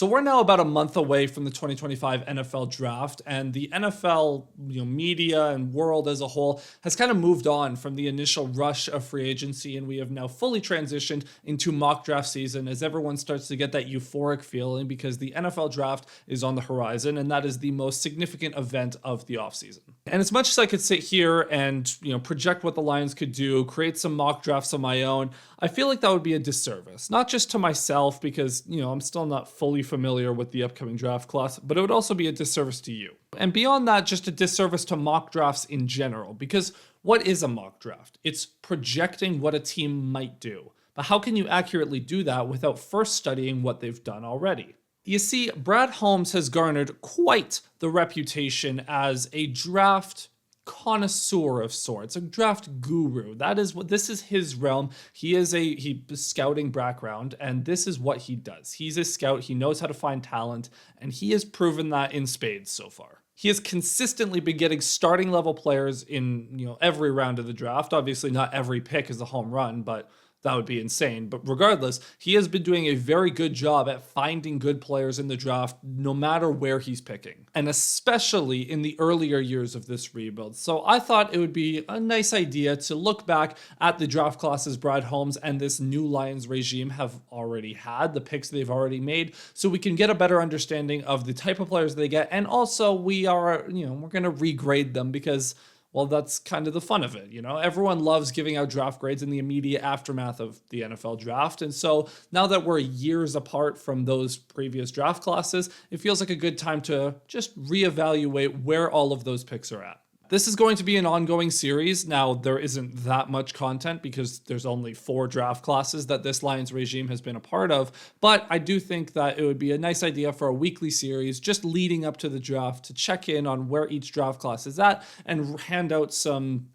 So we're now about a month away from the 2025 NFL draft, and the NFL, media and world as a whole has kind of moved on from the initial rush of free agency, and we have now fully transitioned into mock draft season as everyone starts to get that euphoric feeling because the NFL draft is on the horizon, and that is the most significant event of the offseason. And as much as I could sit here and project what the Lions could do, create some mock drafts of my own, I feel like that would be a disservice, not just to myself because I'm still not fully familiar with the upcoming draft class, but it would also be a disservice to you. And beyond that, just a disservice to mock drafts in general, because what is a mock draft? It's projecting what a team might do. But how can you accurately do that without first studying what they've done already? You see, Brad Holmes has garnered quite the reputation as a draft connoisseur of sorts, a draft guru. This is his realm. He is a scouting background, and this is what he does. He's a scout. He knows how to find talent, and he has proven that in spades so far. He has consistently been getting starting level players in every round of the draft. Obviously, not every pick is a home run, but that would be insane. But regardless, he has been doing a very good job at finding good players in the draft, no matter where he's picking, and especially in the earlier years of this rebuild. So I thought it would be a nice idea to look back at the draft classes Brad Holmes and this new Lions regime have already had, the picks they've already made, so we can get a better understanding of the type of players they get. And also we're going to regrade them because, well, that's kind of the fun of it. Everyone loves giving out draft grades in the immediate aftermath of the NFL draft. And so now that we're years apart from those previous draft classes, it feels like a good time to just reevaluate where all of those picks are at. This is going to be an ongoing series. Now, there isn't that much content because there's only 4 draft classes that this Lions regime has been a part of, but I do think that it would be a nice idea for a weekly series just leading up to the draft to check in on where each draft class is at and hand out some,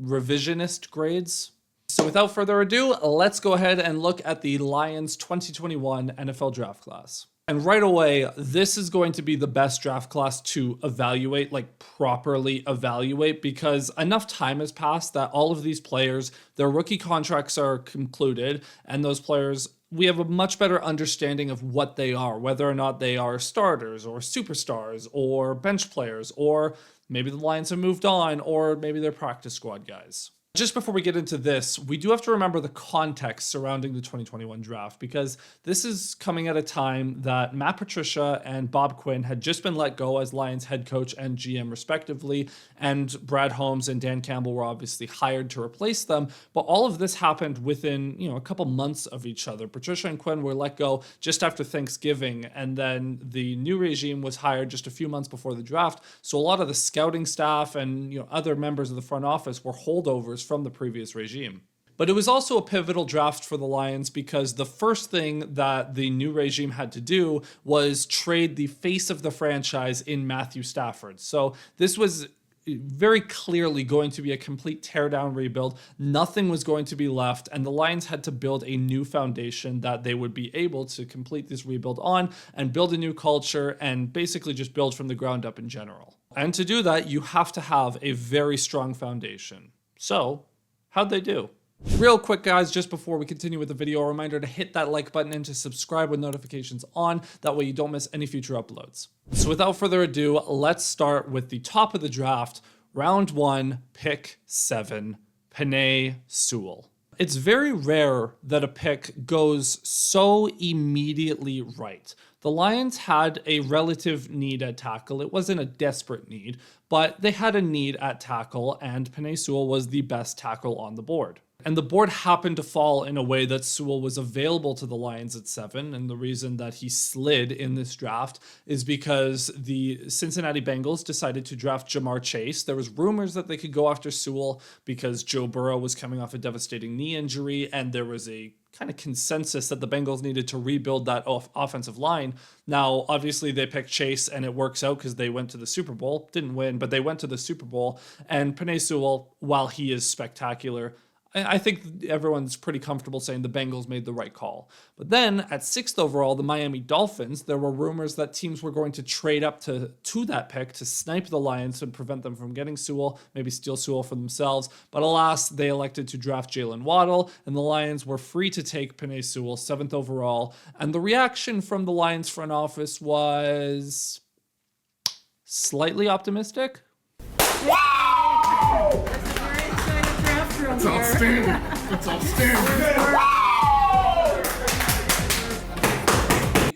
revisionist grades. So without further ado, let's go ahead and look at the Lions 2021 NFL draft class. And right away, this is going to be the best draft class to evaluate, properly evaluate, because enough time has passed that all of these players, their rookie contracts are concluded, and those players, we have a much better understanding of what they are, whether or not they are starters or superstars or bench players, or maybe the Lions have moved on, or maybe they're practice squad guys. Just before we get into this, we do have to remember the context surrounding the 2021 draft, because this is coming at a time that Matt Patricia and Bob Quinn had just been let go as Lions head coach and GM respectively, and Brad Holmes and Dan Campbell were obviously hired to replace them. But all of this happened within a couple months of each other. Patricia and Quinn were let go just after Thanksgiving, and then the new regime was hired just a few months before the draft. So a lot of the scouting staff and other members of the front office were holdovers from the previous regime. But it was also a pivotal draft for the Lions because the first thing that the new regime had to do was trade the face of the franchise in Matthew Stafford. So this was very clearly going to be a complete teardown rebuild. Nothing was going to be left, and the Lions had to build a new foundation that they would be able to complete this rebuild on and build a new culture and basically just build from the ground up in general. And to do that, you have to have a very strong foundation. So, how'd they do? Real quick, guys, just before we continue with the video, a reminder to hit that like button and to subscribe with notifications on. That way you don't miss any future uploads. So without further ado, let's start with the top of the draft. Round 1, pick 7, Penei Sewell. It's very rare that a pick goes so immediately right. The Lions had a relative need at tackle. It wasn't a desperate need, but they had a need at tackle, and Penei Sewell was the best tackle on the board. And the board happened to fall in a way that Sewell was available to the Lions at 7, and the reason that he slid in this draft is because the Cincinnati Bengals decided to draft Ja'Marr Chase. There was rumors that they could go after Sewell because Joe Burrow was coming off a devastating knee injury, and there was a kind of consensus that the Bengals needed to rebuild that offensive line. Now, obviously, they picked Chase, and it works out because they went to the Super Bowl. Didn't win, but they went to the Super Bowl. And Penei Sewell, while he is spectacular, I think everyone's pretty comfortable saying the Bengals made the right call. But then at 6th overall, the Miami Dolphins, there were rumors that teams were going to trade up to that pick to snipe the Lions and prevent them from getting Sewell, maybe steal Sewell for themselves. But alas, they elected to draft Jalen Waddle, and the Lions were free to take Penei Sewell, 7th overall. And the reaction from the Lions front office was slightly optimistic. Wow! That's outstanding. That's outstanding.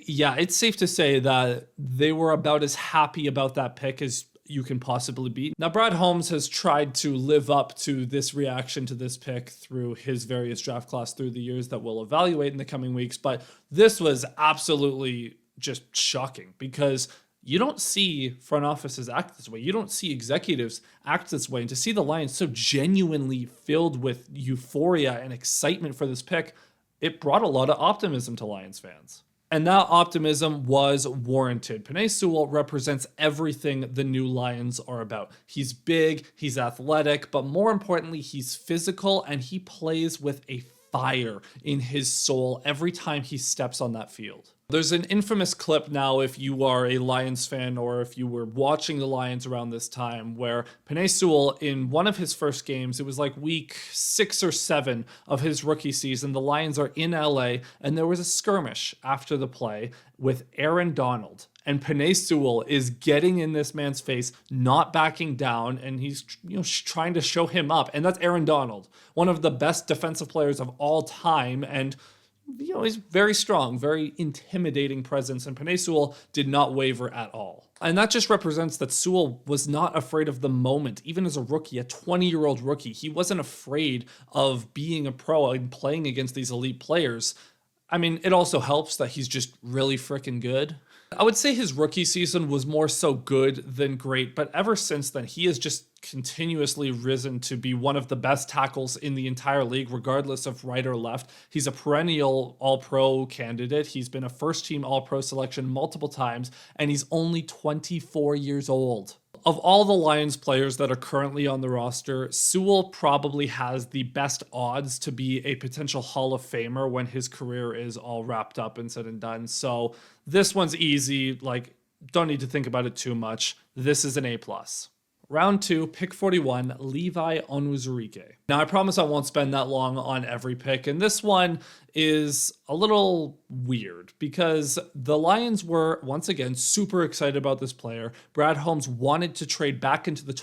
Yeah, it's safe to say that they were about as happy about that pick as you can possibly be. Now, Brad Holmes has tried to live up to this reaction to this pick through his various draft class through the years that we'll evaluate in the coming weeks, but this was absolutely just shocking because you don't see front offices act this way. You don't see executives act this way. And to see the Lions so genuinely filled with euphoria and excitement for this pick, it brought a lot of optimism to Lions fans. And that optimism was warranted. Penei Sewell represents everything the new Lions are about. He's big, he's athletic, but more importantly, he's physical and he plays with a fire in his soul every time he steps on that field. There's an infamous clip now, if you are a Lions fan or if you were watching the Lions around this time, where Penei Sewell, in one of his first games, it was like week 6 or 7 of his rookie season, the Lions are in LA, and there was a skirmish after the play with Aaron Donald. And Penei Sewell is getting in this man's face, not backing down, and he's trying to show him up. And that's Aaron Donald, one of the best defensive players of all time, and he's very strong, very intimidating presence, and Penei Sewell did not waver at all. And that just represents that Sewell was not afraid of the moment, even as a rookie, a 20-year-old rookie. He wasn't afraid of being a pro and playing against these elite players. I mean, it also helps that he's just really freaking good. I would say his rookie season was more so good than great, but ever since then, he has just continuously risen to be one of the best tackles in the entire league, regardless of right or left. He's a perennial All-Pro candidate. He's been a first-team All-Pro selection multiple times, and he's only 24 years old. Of all the Lions players that are currently on the roster, Sewell probably has the best odds to be a potential Hall of Famer when his career is all wrapped up and said and done. So this one's easy. Don't need to think about it too much. This is an A+. Round 2, pick 41, Levi Onwuzurike. Now, I promise I won't spend that long on every pick, and this one is a little weird because the Lions were, once again, super excited about this player. Brad Holmes wanted to trade back into the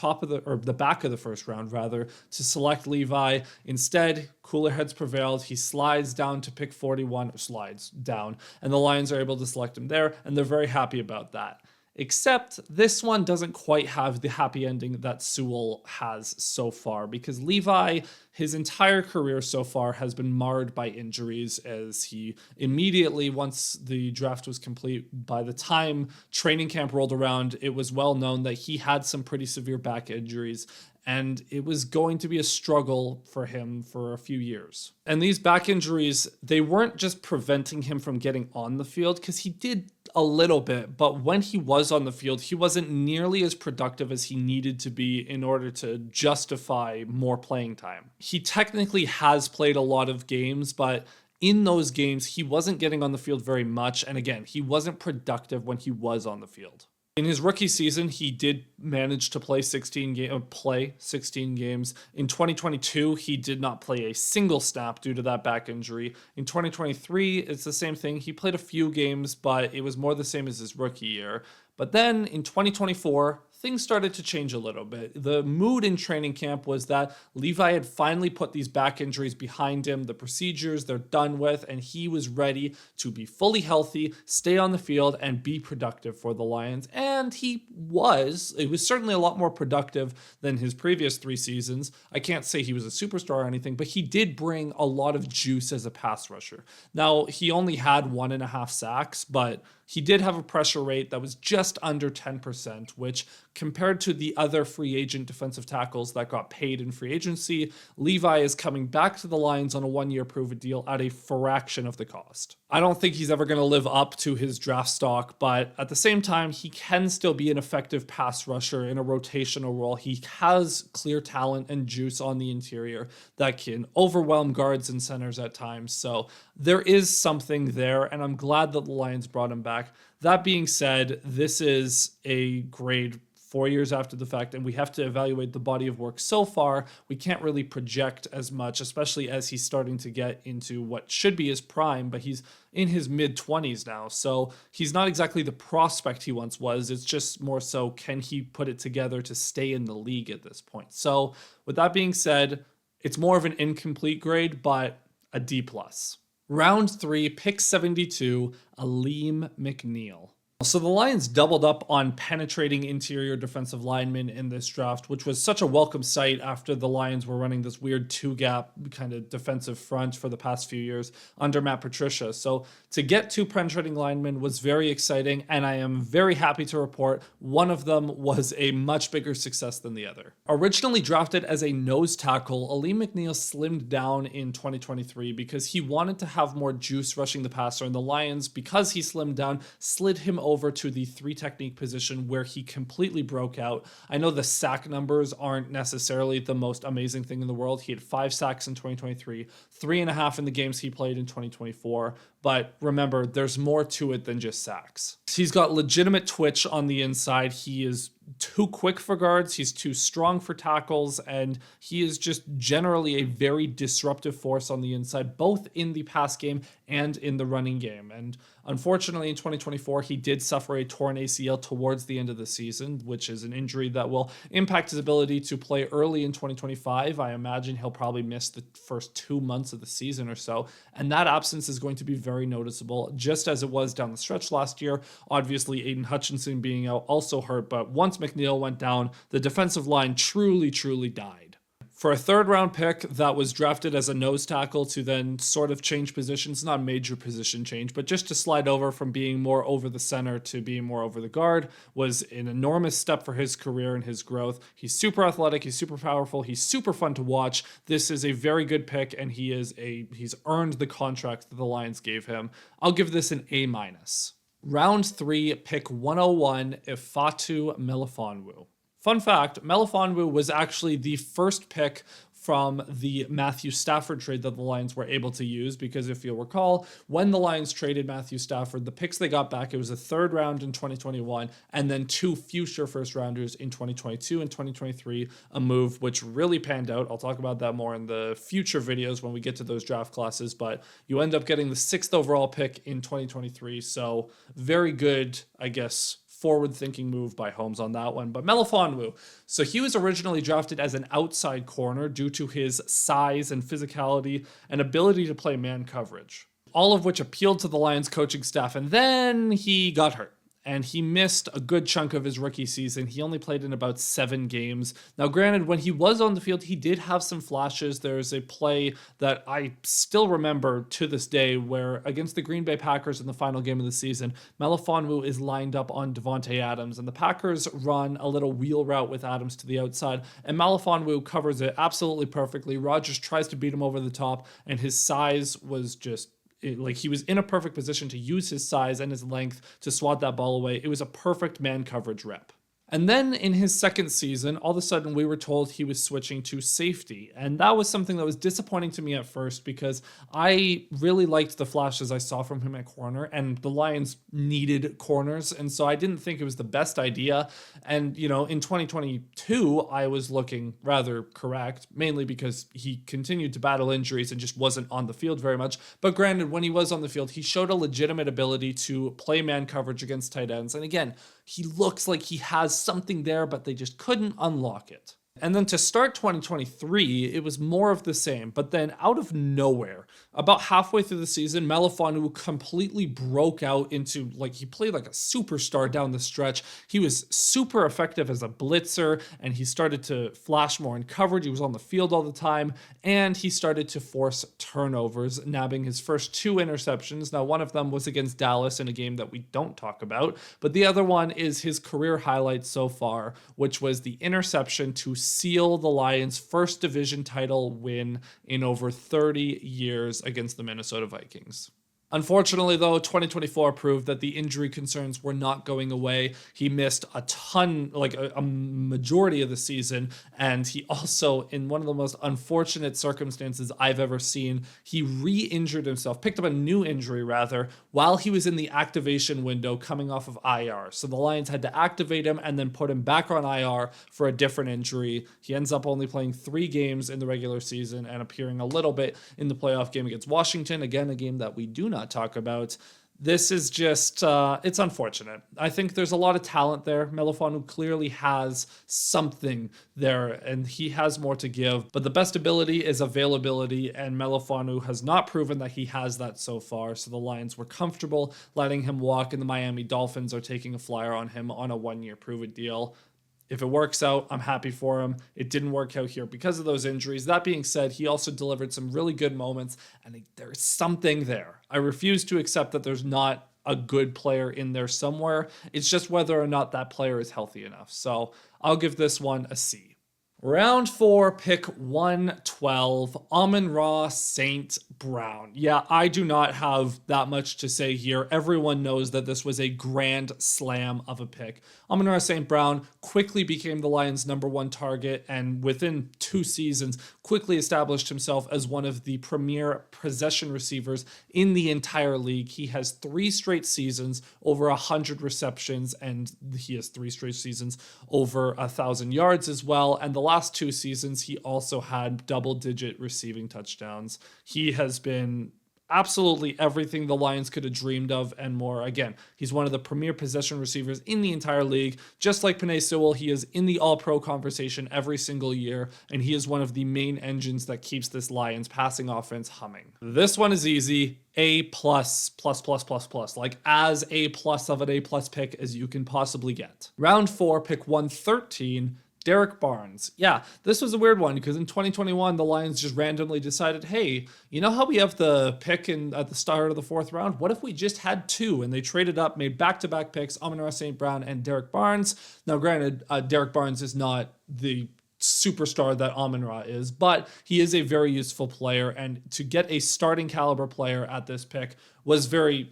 back of the first round, rather, to select Levi. Instead, cooler heads prevailed. He slides down to pick 41, and the Lions are able to select him there, and they're very happy about that. Except this one doesn't quite have the happy ending that Sewell has so far, because Levi, his entire career so far has been marred by injuries, as he immediately, once the draft was complete, by the time training camp rolled around, it was well known that he had some pretty severe back injuries, and it was going to be a struggle for him for a few years. And these back injuries, they weren't just preventing him from getting on the field, because he did a little bit, but when he was on the field, he wasn't nearly as productive as he needed to be in order to justify more playing time. He technically has played a lot of games, but in those games, he wasn't getting on the field very much, and again, he wasn't productive when he was on the field. In his rookie season, he did manage to play 16 games. In 2022, he did not play a single snap due to that back injury. In 2023, it's the same thing. He played a few games, but it was more the same as his rookie year. But then in 2024, things started to change a little bit. The mood in training camp was that Levi had finally put these back injuries behind him, the procedures they're done with, and he was ready to be fully healthy, stay on the field, and be productive for the Lions. And he was. It was certainly a lot more productive than his previous 3 seasons. I can't say he was a superstar or anything, but he did bring a lot of juice as a pass rusher. Now, he only had 1.5 sacks, but he did have a pressure rate that was just under 10%, which compared to the other free agent defensive tackles that got paid in free agency, Levi is coming back to the Lions on a 1-year prove-it deal at a fraction of the cost. I don't think he's ever going to live up to his draft stock, but at the same time, he can still be an effective pass rusher in a rotational role. He has clear talent and juice on the interior that can overwhelm guards and centers at times. So there is something there, and I'm glad that the Lions brought him back. That being said, this is a grade 4 years after the fact, and we have to evaluate the body of work so far. We can't really project as much, especially as he's starting to get into what should be his prime, but he's in his mid-20s now. So he's not exactly the prospect he once was. It's just more so, can he put it together to stay in the league at this point? So with that being said, it's more of an incomplete grade, but a D+. Round 3, pick 72, Alim McNeill. So the Lions doubled up on penetrating interior defensive linemen in this draft, which was such a welcome sight after the Lions were running this weird two-gap kind of defensive front for the past few years under Matt Patricia. So to get 2 penetrating linemen was very exciting, and I am very happy to report one of them was a much bigger success than the other. Originally drafted as a nose tackle, Alim McNeill slimmed down in 2023 because he wanted to have more juice rushing the passer, and the Lions, because he slimmed down, slid him over to the 3 technique position where he completely broke out. I know the sack numbers aren't necessarily the most amazing thing in the world. He had 5 sacks in 2023, 3.5 in the games he played in 2024. But remember, there's more to it than just sacks. He's got legitimate twitch on the inside. He is too quick for guards, he's too strong for tackles, and he is just generally a very disruptive force on the inside, both in the pass game and in the running game. And unfortunately, in 2024, he did suffer a torn ACL towards the end of the season, which is an injury that will impact his ability to play early in 2025. I imagine he'll probably miss the first 2 months of the season or so, and that absence is going to be very noticeable, just as it was down the stretch last year. Obviously, Aiden Hutchinson being out also hurt, but once McNeill went down, the defensive line truly died. For a 3rd round pick that was drafted as a nose tackle to then sort of change positions, not a major position change, but just to slide over from being more over the center to being more over the guard, was an enormous step for his career and his growth. He's super athletic, he's super powerful, he's super fun to watch. This is a very good pick, and he's earned the contract that the Lions gave him. I'll give this an A-. Round 3, pick 101, Ifeatu Melifonwu. Fun fact, Melifonwu was actually the first pick from the Matthew Stafford trade that the Lions were able to use, because if you'll recall, when the Lions traded Matthew Stafford, the picks they got back, it was a 3rd round in 2021 and then 2 future first rounders in 2022 and 2023, a move which really panned out. I'll talk about that more in the future videos when we get to those draft classes, but you end up getting the 6th overall pick in 2023, so very good, I guess, forward-thinking move by Holmes on that one. But Melifonwu, so he was originally drafted as an outside corner due to his size and physicality and ability to play man coverage, all of which appealed to the Lions coaching staff, and then he got hurt. And he missed a good chunk of his rookie season. He only played in about 7 games. Now, granted, when he was on the field, he did have some flashes. There's a play that I still remember to this day where against the Green Bay Packers in the final game of the season, Melifonwu is lined up on Davante Adams, and the Packers run a little wheel route with Adams to the outside, and Melifonwu covers it absolutely perfectly. Rodgers tries to beat him over the top, and his size was just he was in a perfect position to use his size and his length to swat that ball away. It was a perfect man coverage rep. And then in his 2nd season, all of a sudden we were told he was switching to safety. And that was something that was disappointing to me at first because I really liked the flashes I saw from him at corner, and the Lions needed corners. And so I didn't think it was the best idea. And, in 2022, I was looking rather correct, mainly because he continued to battle injuries and just wasn't on the field very much. But granted, when he was on the field, he showed a legitimate ability to play man coverage against tight ends. And again, he looks like he has something there, but they just couldn't unlock it. And then to start 2023, it was more of the same. But then out of nowhere, about halfway through the season, Melifonwu completely broke out into, he played like a superstar down the stretch. He was super effective as a blitzer, and he started to flash more in coverage. He was on the field all the time, and he started to force turnovers, nabbing his first 2 interceptions. Now, one of them was against Dallas in a game that we don't talk about, but the other one is his career highlight so far, which was the interception to seal the Lions' first division title win in over 30 years against the Minnesota Vikings. Unfortunately, though, 2024 proved that the injury concerns were not going away. He missed a ton, like a majority of the season, and he also, in one of the most unfortunate circumstances I've ever seen, he re-injured himself, picked up a new injury rather, while he was in the activation window coming off of IR. So the Lions had to activate him and then put him back on IR for a different injury. He ends up only playing 3 games in the regular season and appearing a little bit in the playoff game against Washington. Again, a game that we do not talk about. This is just, it's unfortunate. I think there's a lot of talent there. Melifonwu clearly has something there, and he has more to give. But the best ability is availability, and Melifonwu has not proven that he has that so far. So the Lions were comfortable letting him walk, and the Miami Dolphins are taking a flyer on him on a 1-year prove-it deal. If it works out, I'm happy for him. It didn't work out here because of those injuries. That being said, he also delivered some really good moments, and there's something there. I refuse to accept that there's not a good player in there somewhere. It's just whether or not that player is healthy enough. So I'll give this one a C. Round 4, pick 112, Amon-Ra St. Brown. Yeah, I do not have that much to say here. Everyone knows that this was a grand slam of a pick. Amon-Ra St. Brown quickly became the Lions' #1 target, and within 2 seasons quickly established himself as one of the premier possession receivers in the entire league. He has 3 straight seasons over 100 receptions, and he has 3 straight seasons over 1,000 yards as well. And the last 2 seasons, he also had double-digit receiving touchdowns. He has been absolutely everything the Lions could have dreamed of and more. Again, he's one of the premier possession receivers in the entire league. Just like Penei Sewell, he is in the All-Pro conversation every single year, and he is one of the main engines that keeps this Lions passing offense humming. This one is easy. A+++++. Like as A+ of an A+ pick as you can possibly get. Round 4, pick 113, Derek Barnes. Yeah, this was a weird one because in 2021, the Lions just randomly decided, hey, you know how we have the pick at the start of the 4th round? What if we just had 2? And they traded up, made back-to-back picks, Amon-Ra St. Brown and Derek Barnes. Now, granted, Derek Barnes is not the superstar that Amon-Ra is, but he is a very useful player, and to get a starting caliber player at this pick was very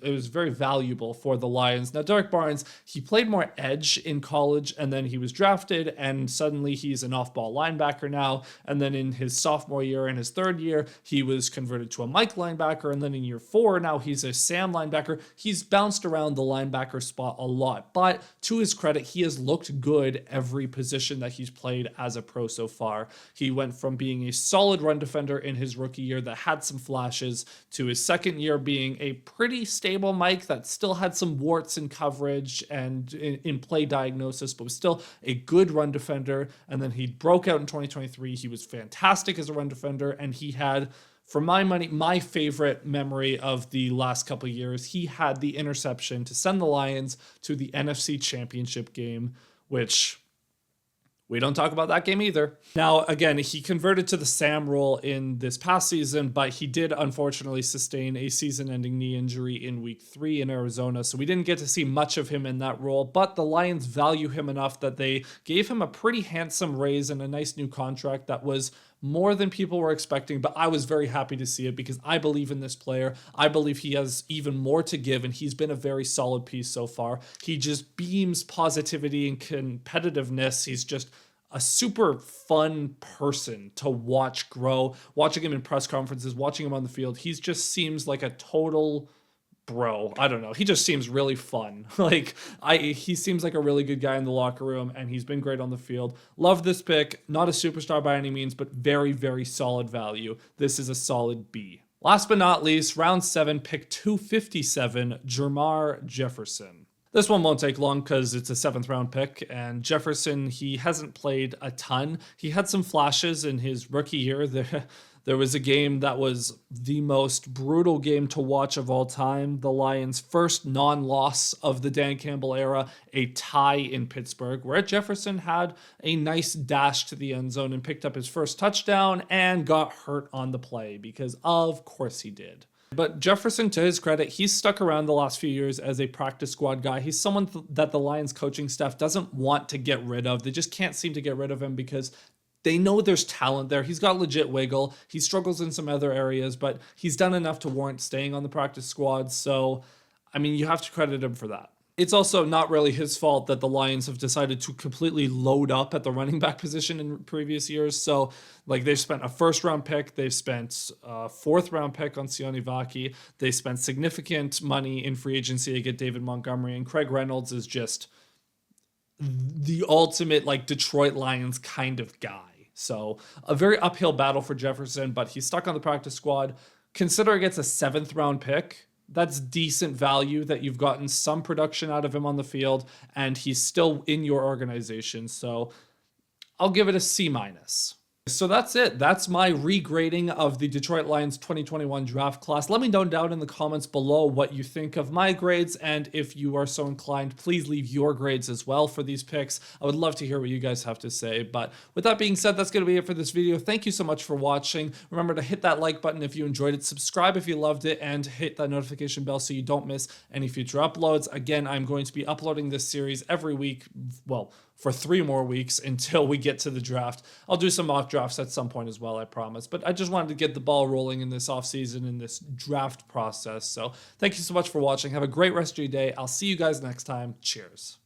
valuable for the Lions. Now, Derek Barnes, he played more edge in college, and then he was drafted, and suddenly he's an off-ball linebacker now, and then in his sophomore year and his 3rd year, he was converted to a Mike linebacker, and then in year 4, now he's a Sam linebacker. He's bounced around the linebacker spot a lot, but to his credit, he has looked good every position that he's played as a pro so far. He went from being a solid run defender in his rookie year that had some flashes to his 2nd year being a pretty stable Mike that still had some warts in coverage and in play diagnosis, but was still a good run defender. And then he broke out in 2023. He was fantastic as a run defender, and he had, for my money, my favorite memory of the last couple of years. He had the interception to send the Lions to the NFC Championship game, which we don't talk about that game either. Now, again, he converted to the Sam role in this past season, but he did unfortunately sustain a season-ending knee injury in week 3 in Arizona, so we didn't get to see much of him in that role, but the Lions value him enough that they gave him a pretty handsome raise and a nice new contract that was more than people were expecting, but I was very happy to see it because I believe in this player. I believe he has even more to give, and he's been a very solid piece so far. He just beams positivity and competitiveness. He's just a super fun person to watch grow. Watching him in press conferences, watching him on the field, he just seems like a total bro. I don't know. He just seems really fun. He seems like a really good guy in the locker room, and he's been great on the field. Love this pick. Not a superstar by any means, but very, very solid value. This is a solid B. Last but not least, round 7, pick 257, Jermar Jefferson. This one won't take long because it's a 7th round pick, and Jefferson, he hasn't played a ton. He had some flashes in his rookie year. There was a game that was the most brutal game to watch of all time. The Lions' first non-loss of the Dan Campbell era, a tie in Pittsburgh, where Jefferson had a nice dash to the end zone and picked up his first touchdown and got hurt on the play because of course he did. But Jefferson, to his credit, he's stuck around the last few years as a practice squad guy. He's someone that the Lions coaching staff doesn't want to get rid of. They just can't seem to get rid of him because They know there's talent there. He's got legit wiggle. He struggles in some other areas, but he's done enough to warrant staying on the practice squad. So, I mean, you have to credit him for that. It's also not really his fault that the Lions have decided to completely load up at the running back position in previous years. So, like, they've spent a first-round pick. They've spent a fourth-round pick on Sione Vaki. They spent significant money in free agency to get David Montgomery. And Craig Reynolds is just the ultimate, like, Detroit Lions kind of guy. So a very uphill battle for Jefferson, but he's stuck on the practice squad. Considering it's a 7th-round pick, that's decent value that you've gotten some production out of him on the field, and he's still in your organization. So I'll give it a C-. So that's it. That's my regrading of the Detroit Lions 2021 draft class. Let me know down in the comments below what you think of my grades, and if you are so inclined, please leave your grades as well for these picks. I would love to hear what you guys have to say. But with that being said, that's going to be it for this video. Thank you so much for watching. Remember to hit that like button if you enjoyed it, subscribe if you loved it, and hit that notification bell so you don't miss any future uploads. Again, I'm going to be uploading this series every week, well, for 3 more weeks until we get to the draft. I'll do some mock drafts at some point as well, I promise. But I just wanted to get the ball rolling in this offseason, in this draft process. So thank you so much for watching. Have a great rest of your day. I'll see you guys next time. Cheers.